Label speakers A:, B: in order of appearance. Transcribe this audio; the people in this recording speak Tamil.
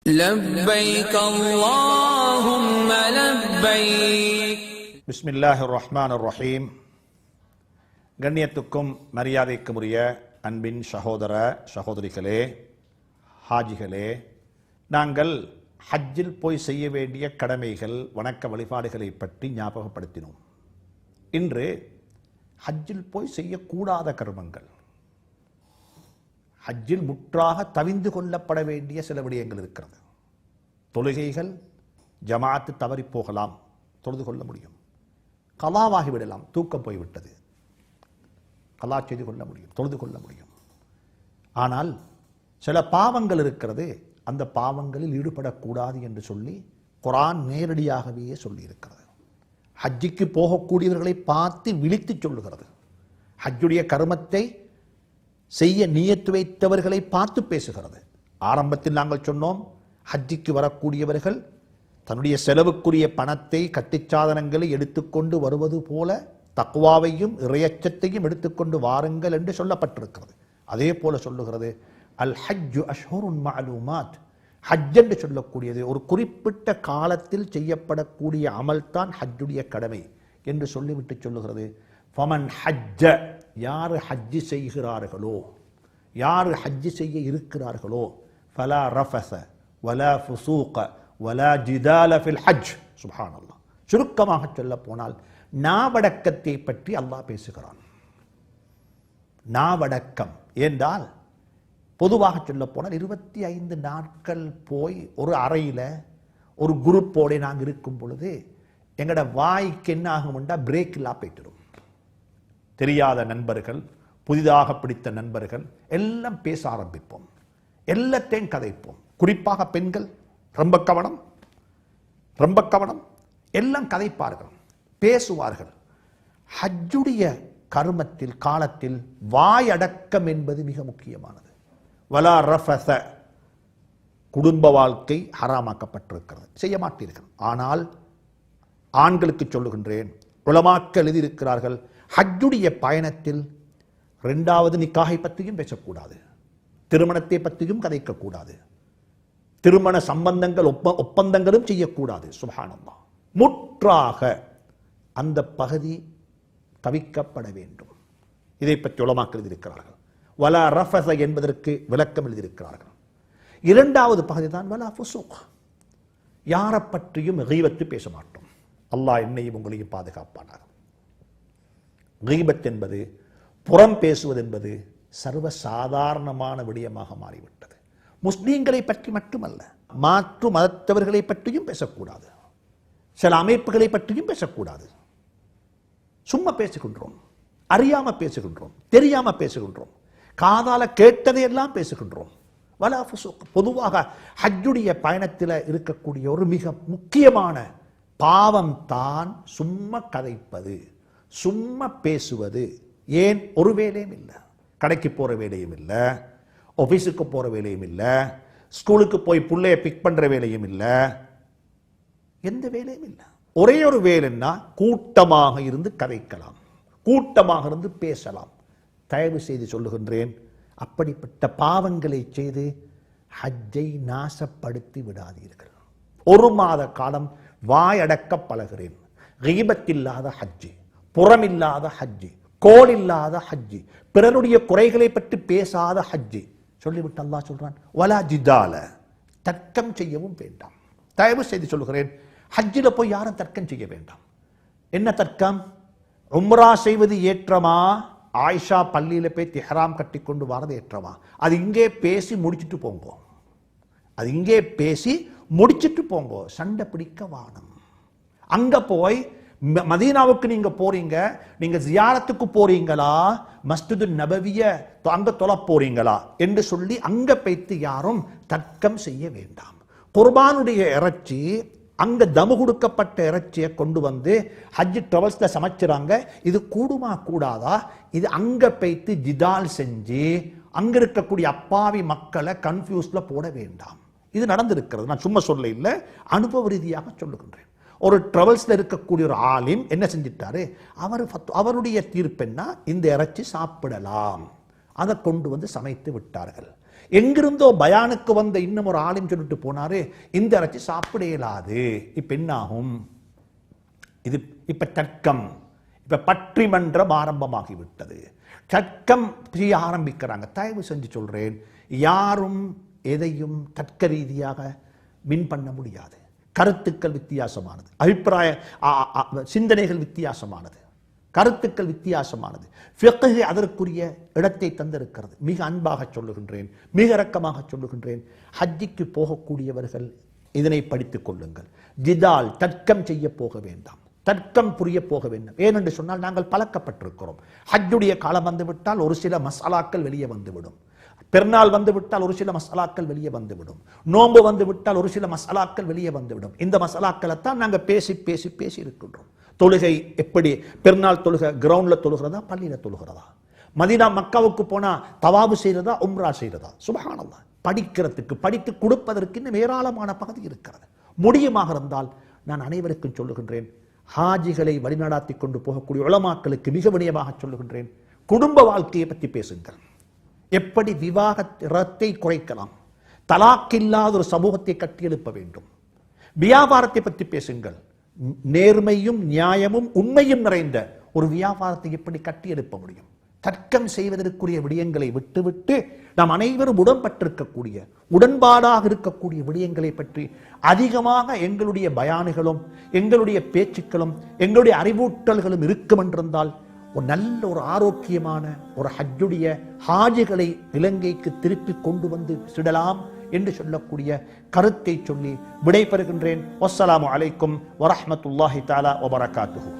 A: لبيك اللهم لبيك.
B: பிஸ்மில்லாஹிர் ரஹ்மானிர் ரஹீம். கண்ணியத்துக்கும் மரியாதைக்கும் உரிய அன்பின் சகோதர சகோதரிகளே, ஹாஜிகளே, நாங்கள் ஹஜ்ஜில் போய் செய்ய வேண்டிய கடமைகள், வணக்க வழிபாடுகளை பற்றி ஞாபகப்படுத்தினோம். இன்று ஹஜ்ஜில் போய் செய்யக்கூடாத கர்மங்கள், ஹஜ்ஜில் முற்றாக தவிந்து கொள்ளப்பட வேண்டிய சில விடயங்கள் இருக்கிறது. தொழுகைகள் ஜமாத்து தவறி போகலாம், தொழுது கொள்ள முடியும். கலாவாகி விடலாம், தூக்கம் போய்விட்டது, கலா செய்து கொள்ள முடியும், தொழுது கொள்ள முடியும். ஆனால் சில பாவங்கள் இருக்கிறது, அந்த பாவங்களில் ஈடுபடக்கூடாது என்று சொல்லி குர்ஆன் நேரடியாகவே சொல்லி இருக்கிறது. ஹஜ்ஜிக்கு போகக்கூடியவர்களை பார்த்து விழித்து சொல்லுகிறது. ஹஜ்ஜுடைய கர்மத்தை செய்ய நியத்து வைத்தவர்களை பார்த்து பேசுகிறது. ஆரம்பத்தில் நாங்கள் சொன்னோம், ஹஜ்ஜிக்கு வரக்கூடியவர்கள் தன்னுடைய செலவுக்குரிய பணத்தை, கட்டிச்சாதனங்களை எடுத்துக்கொண்டு வருவது போல தக்வாவையும் இறையச்சத்தையும் எடுத்துக்கொண்டு வாருங்கள் என்று சொல்லப்பட்டிருக்கிறது. அதே போல சொல்லுகிறது, அல் ஹஜ்ஜு அஷ்ஹுருன் மஅலூமாத். ஹஜ் என்று சொல்லக்கூடியது ஒரு குறிப்பிட்ட காலத்தில் செய்யப்படக்கூடிய அமல்தான் ஹஜ்ஜுடைய கடமை என்று சொல்லிவிட்டு சொல்லுகிறது, ஃபமன் ஹஜ்ஜ, யார் ஹஜ்ஜி செய்கிறார்களோ, யார் ஹஜ்ஜி செய்ய இருக்கிறார்களோ, ஃபலா ரஃபஸ வலா ஃபுசூக வலா ஜிதால ஃபில் ஹஜ். சுப்ஹானல்லாஹ். சுருக்கமாக சொல்ல போனால் நாவடக்கத்தை பற்றி அல்லாஹ் பேசுகிறான். நாவடக்கம் என்றால் பொதுவாக சொல்ல போனால் 25 நாட்கள் போய் ஒரு அறையில் ஒரு குரூப்போட நாங்கள் இருக்கும் பொழுது எங்களோட வாய்க்கு என்ன ஆகும்னா பிரேக் இல்லா போய்ட்டுடும். தெரியாத நண்பர்கள், புதிதாக பிடித்த நண்பர்கள் எல்லாம் பேச ஆரம்பிப்போம், எல்லாத்தையும் கதைப்போம். குறிப்பாக பெண்கள் ரொம்ப கவனம், ரொம்ப கவனம், எல்லாம் கதைப்பார்கள், பேசுவார்கள். ஹஜ்ஜுடைய கர்மத்தில், காலத்தில் வாயடக்கம் என்பது மிக முக்கியமானது. வலா ரஃபஸ, குடும்ப வாழ்க்கை ஹராமாக்கப்பட்டிருக்கிறது, செய்ய மாட்டீர்கள். ஆனால் ஆண்களுக்கு சொல்லுகின்றேன், உலமாக்கள் எழுதியிருக்கிறார்கள், ஹஜ்ஜுடைய பயணத்தில் 2வது நிக்காஹை பற்றியும் பேசக்கூடாது, திருமணத்தை பற்றியும் கதைக்கக்கூடாது, திருமண சம்பந்தங்கள் ஒப்பந்தங்களும் செய்யக்கூடாது. சுப்ஹானல்லாஹ். முற்றாக அந்த பகுதி தவிக்கப்பட வேண்டும். இதை பற்றி உலமாக்கள் எழுதியிருக்கிறார்கள். வலா ரஃபஸ என்பதற்கு விளக்கம் எழுதியிருக்கிறார்கள். 2வது பகுதி தான் வலா ஃபுசூக். யாரை பற்றியும் கீபத்து பேச மாட்டோம். அல்லாஹ் என்னையும் உங்களையும் பாதுகாப்பானார். கீபத் என்பது, புறம் பேசுவது என்பது சர்வ சாதாரணமான விடயமாக மாறிவிட்டது. முஸ்லீம்களை பற்றி மட்டுமல்ல, மாற்று மதத்தவர்களை பற்றியும் பேசக்கூடாது, சில அமைப்புகளை பற்றியும் பேசக்கூடாது. சும்மா பேசுகின்றோம், அறியாம பேசுகின்றோம், தெரியாம பேசுகின்றோம், காதால கேட்டதையெல்லாம் பேசுகின்றோம். வலா ஃபுசூக். பொதுவாக ஹஜ்ஜுடைய பயணத்தில் இருக்கக்கூடிய ஒரு மிக முக்கியமான பாவம் தான் சும்மா கதைப்பது, சும்மா பேசுவது. ஏன்? ஒரு வேலையும் இல்லை, கடைக்கு போற வேலையும் இல்லை, ஆபீஸுக்கு போற வேலையும் இல்லை, ஸ்கூலுக்கு போய் புள்ளைய பிக் பண்ற வேலையும் இல்லை, எந்த வேலையும் இல்லை. ஒரே ஒரு வேலைன்னா கூட்டமாக இருந்து கதைக்கலாம், கூட்டமாக இருந்து பேசலாம். தயவு செய்து சொல்லுகின்றேன், அப்படிப்பட்ட பாவங்களை செய்து ஹஜ்ஜை நாசப்படுத்தி விடாதீர்கள். 1 மாத காலம் வாயடக்க பழகிறேன். கீபத்தில்லாத ஹஜ்ஜி, புறமில்லாத ஹஜ்ஜி, கோல் இல்லாத ஹஜ்ஜி, பிறருடைய குறைகளை பற்றி பேசாத ஹஜ்ஜி சொல்லிவிட்டு அல்லாஹ் சொல்றான், வலா ஜிதால, தர்க்கம் செய்யவும் வேண்டாம். தயவு செய்து சொல்லுகிறேன், ஹஜ்ஜில் போய் யாரும் தர்க்கம் செய்ய வேண்டாம். என்ன தர்க்கம்? உம்ரா செய்வது ஏற்றமா, ஆயிஷா பள்ளியில போய் திஹ்ராம் கட்டி கொண்டு வரது ஏற்றமா? அது இங்கே பேசி முடிச்சுட்டு போங்க, அது இங்கே பேசி முடிச்சுட்டு போங்க, சண்டை பிடிக்க வானம். அங்க போய் மதீனாவுக்கு நீங்க போறீங்க, நீங்க ஜியாரத்துக்கு போறீங்களா, மஸ்ஜிது நபவிய அங்க தொலை போறீங்களா என்று சொல்லி அங்க போய்த்து யாரும் தர்க்கம் செய்ய வேண்டாம். குர்பானுடைய இறைச்சி, அங்க தமு கொடுக்கப்பட்ட இறைச்சியை கொண்டு வந்து ஹஜ் டிராவல்ஸ்ல சமைச்சுறாங்க, இது கூடுமா கூடாதா, இது அங்க போய்த்து ஜிதால் செஞ்சு அங்க இருக்கக்கூடிய அப்பாவி மக்களை கன்ஃபியூஸ்ல போட வேண்டாம். இது நடந்திருக்கிறது, நான் சும்மா சொல்ல இல்லை, அனுபவ ரீதியாக சொல்லுகின்றேன். ஒரு டிராவல்ஸ்ல இருக்கக்கூடிய ஒரு ஆலிம் என்ன செஞ்சிட்டாரு, அவருடைய தீர்ப்பு என்ன, இந்த இறைச்சி சாப்பிடலாம், அதை கொண்டு வந்து சமைத்து விட்டார்கள். எங்கிருந்தோ பயானுக்கு வந்த இன்னும் ஒரு ஆளும் சொல்லிட்டு போனாரு, இந்த இறைச்சி சாப்பிட இயலாது. இப்ப என்னாகும்? இது இப்ப தர்க்கம், இப்ப பற்றிமன்றம் ஆரம்பமாகிவிட்டது. தர்க்கம் செய்ய ஆரம்பிக்கிறாங்க. தயவு செஞ்சு சொல்றேன், யாரும் எதையும் தர்க்க ரீதியாக வின் பண்ண முடியாது. கருத்துக்கள் வித்தியாசமானது, அபிப்பிராய சிந்தனைகள் வித்தியாசமானது, கருத்துக்கள் வித்தியாசமானது. ஃபிக்ஹ் அதற்குரிய இடத்தை தந்திருக்கிறது. மிக அன்பாக சொல்லுகின்றேன், மிக இரக்கமாக சொல்லுகின்றேன், ஹஜ்ஜிக்கு போகக்கூடியவர்கள் இதனை படித்துக் கொள்ளுங்கள். ஜிதால் தர்க்கம் செய்ய போக வேண்டாம், தர்க்கம் புரிய போக வேண்டும். ஏனென்று சொன்னால் நாங்கள் பழக்கப்பட்டிருக்கிறோம். ஹஜ்ஜுடைய காலம் வந்துவிட்டால் ஒரு சில மசாலாக்கள் வெளியே வந்துவிடும். பெருநாள் வந்துவிட்டால் ஒரு சில மசாலாக்கள் வெளியே வந்துவிடும். நோன்பு வந்துவிட்டால் ஒரு சில மசாலாக்கள் வெளியே வந்துவிடும். இந்த மசாலாக்களைத்தான் நாங்கள் பேசி பேசி பேசி இருக்கின்றோம். தொழுகை எப்படி? பெருநாள் தொழுகை கிரவுண்ட்ல தொழுகிறதா, பள்ளியில தொழுகிறதா? மதீனா மக்காவுக்கு போனா தவாபு செய்யறதா, உம்ரா செய்யறதா? சுப்ஹானல்லாஹ். படிக்கிறதுக்கு, படித்து கொடுப்பதற்கு இன்னும் ஏராளமான பகுதி இருக்கிறது. முடியுமாக இருந்தால் நான் அனைவருக்கும் சொல்லுகின்றேன், ஹாஜிகளை வழிநடாத்தி கொண்டு போகக்கூடிய உலமாக்களுக்கு மிக வினயமாக சொல்லுகின்றேன், குடும்ப வாழ்க்கையை பற்றி பேசுங்கள். எப்படி விவாகத்தை குறைக்கலாம், தலாக் இல்லாத ஒரு சமூகத்தை கட்டியெழுப்ப வேண்டும். வியாபாரத்தை பற்றி பேசுங்கள். நேர்மையும் நியாயமும் உண்மையும் நிறைந்த ஒரு வியாபாரத்தை எப்படி கட்டியெழுப்ப முடியும்? தர்க்கம் செய்வதற்குரிய விடயங்களை விட்டுவிட்டு நாம் அனைவரும் உடன்பட்டிருக்கக்கூடிய, உடன்பாடாக இருக்கக்கூடிய விடயங்களை பற்றி அதிகமாக எங்களுடைய பயானுகளும் எங்களுடைய பேச்சுக்களும் எங்களுடைய அறிவூட்டல்களும் இருக்கும் என்றிருந்தால் ஒரு நல்ல ஒரு ஆரோக்கியமான ஒரு ஹஜ்ஜுடைய ஹாஜிகளை இலங்கைக்கு திருப்பி கொண்டு வந்து விடலாம் என்று சொல்லக்கூடிய கருத்தை சொல்லி விடைபெறுகின்றேன். வஸ்ஸலாமு அலைக்கும் வரஹ்மத்துல்லாஹி தஆலா வபரகாத்துஹு.